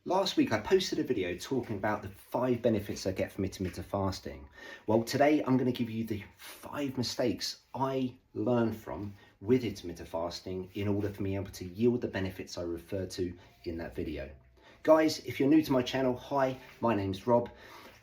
Last week I posted a video talking about the 5 benefits I get from intermittent fasting. Well, today I'm going to give you the 5 mistakes I learned from with intermittent fasting in order for me able to yield the benefits I refer to in that video. Guys, if you're new to my channel, hi, my name's Rob.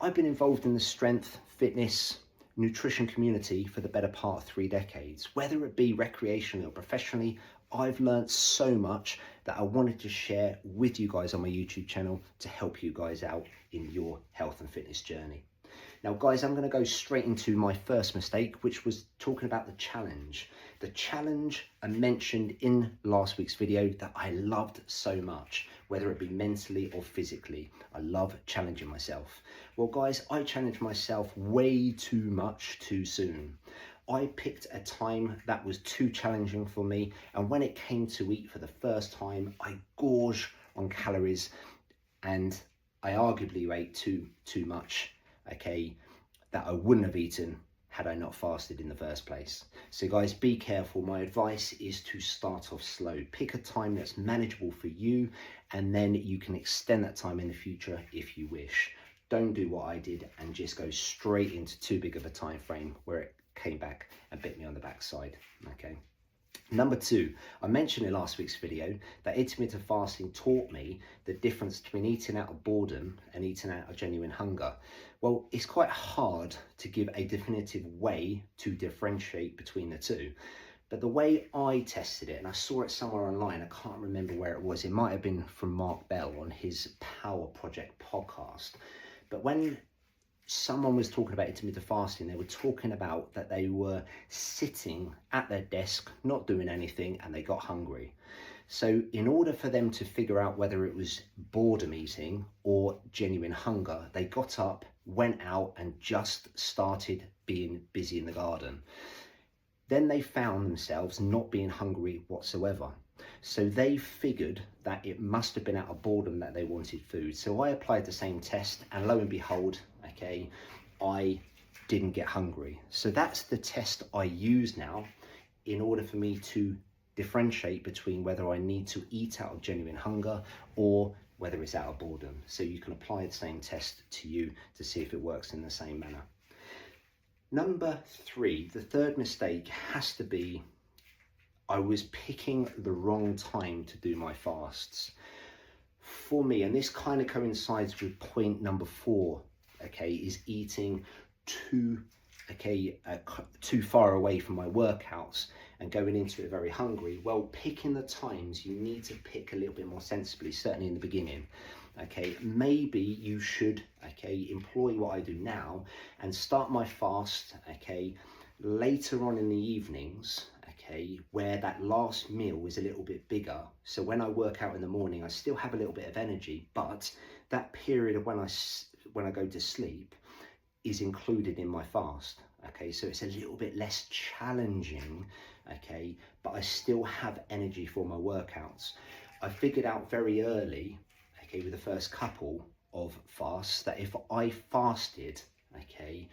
I've been involved in the strength, fitness, nutrition community for the better part of 3 decades. Whether it be recreationally or professionally, I've learned so much that I wanted to share with you guys on my YouTube channel to help you guys out in your health and fitness journey. Now guys, I'm going to go straight into my first mistake, which was talking about the challenge. The challenge I mentioned in last week's video that I loved so much, whether it be mentally or physically. I love challenging myself. Well guys, I challenged myself way too much too soon. I picked a time that was too challenging for me, and when it came to eat for the first time, I gorged on calories and I arguably ate too much, okay, that I wouldn't have eaten had I not fasted in the first place. So guys, be careful. My advice is to start off slow. Pick a time that's manageable for you, and then you can extend that time in the future if you wish. Don't do what I did and just go straight into too big of a time frame where it came back and bit me on the backside, okay? Number 2, I mentioned in last week's video that intermittent fasting taught me the difference between eating out of boredom and eating out of genuine hunger. Well, it's quite hard to give a definitive way to differentiate between the two. But the way I tested it, and I saw it somewhere online, I can't remember where it was. It might have been from Mark Bell on his Power Project podcast. But when someone was talking about intermittent fasting, they were talking about that they were sitting at their desk, not doing anything, and they got hungry. So in order for them to figure out whether it was boredom eating or genuine hunger, they got up, went out, and just started being busy in the garden. Then they found themselves not being hungry whatsoever. So they figured that it must have been out of boredom that they wanted food. So I applied the same test, and lo and behold, okay, I didn't get hungry. So that's the test I use now in order for me to differentiate between whether I need to eat out of genuine hunger or whether it's out of boredom. So you can apply the same test to you to see if it works in the same manner. Number 3, the third mistake has to be I was picking the wrong time to do my fasts. For me, and this kind of coincides with point number 4, okay, is eating too far away from my workouts and going into it very hungry. Well, picking the times, you need to pick a little bit more sensibly, certainly in the beginning. Okay, maybe you should, okay, employ what I do now and start my fast, okay, later on in the evenings, okay, where that last meal is a little bit bigger. So when I work out in the morning, I still have a little bit of energy, but that period of when I go to sleep is included in my fast. Okay, so it's a little bit less challenging, okay, but I still have energy for my workouts. I figured out very early, okay, with the first couple of fasts, that if I fasted, okay,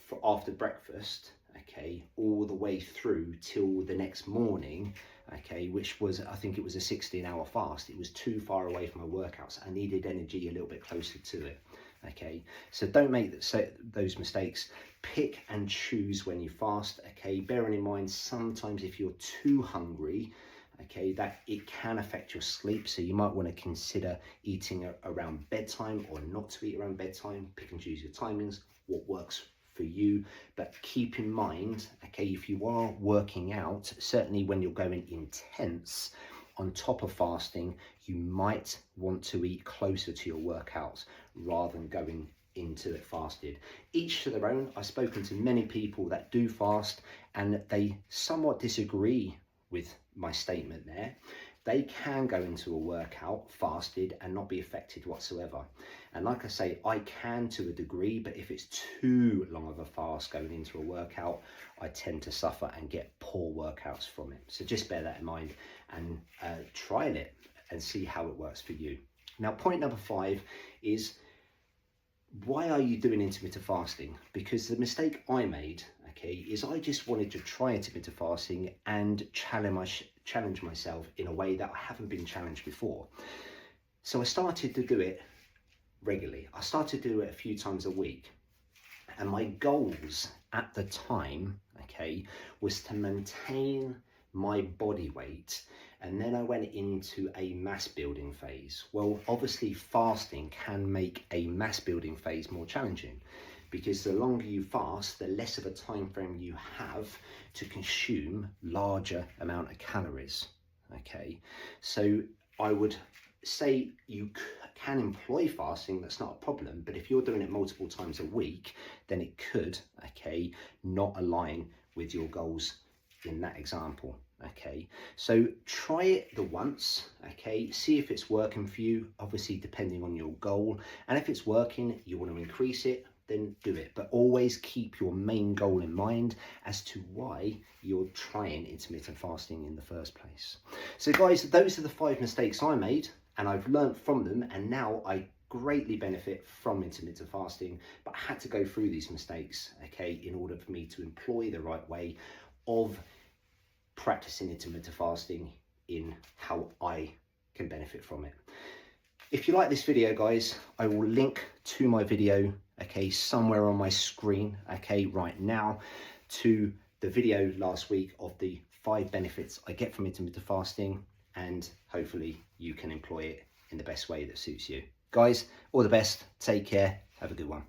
for after breakfast, okay, all the way through till the next morning, okay, which was, I think it was a 16-hour fast, it was too far away from my workouts. I needed energy a little bit closer to it. Okay, so don't make those mistakes. Pick and choose when you fast, okay, bearing in mind sometimes if you're too hungry, okay, that it can affect your sleep, so you might want to consider eating around bedtime or not to eat around bedtime. Pick and choose your timings, what works for you. But keep in mind, okay, if you are working out, certainly when you're going intense on top of fasting, you might want to eat closer to your workouts rather than going into it fasted. Each to their own. I've spoken to many people that do fast and they somewhat disagree with my statement there. They can go into a workout fasted and not be affected whatsoever. And like I say, I can to a degree, but if it's too long of a fast going into a workout, I tend to suffer and get poor workouts from it. So just bear that in mind and trial it and see how it works for you. Now, point number 5 is, why are you doing intermittent fasting? Because the mistake I made, okay, is I just wanted to try intermittent fasting and challenge myself in a way that I haven't been challenged before. So I started to do it regularly. I started to do it a few times a week. And my goals at the time, okay, was to maintain my body weight. And then I went into a mass building phase. Well, obviously fasting can make a mass building phase more challenging, because the longer you fast, the less of a time frame you have to consume larger amount of calories. Okay, so I would say you can employ fasting, that's not a problem, but if you're doing it multiple times a week, then it could, okay, not align with your goals in that example. Okay, so try it the once, okay, see if it's working for you, obviously depending on your goal, and if it's working, you want to increase it, then do it. But always keep your main goal in mind as to why you're trying intermittent fasting in the first place. So guys, those are the 5 mistakes I made, and I've learned from them, and now I greatly benefit from intermittent fasting, but I had to go through these mistakes, okay, in order for me to employ the right way of practicing intermittent fasting in how I can benefit from it. If you like this video, guys, I will link to my video, okay, somewhere on my screen, okay, right now, to the video last week of the 5 benefits I get from intermittent fasting, and hopefully you can employ it in the best way that suits you. Guys, all the best, take care, have a good one.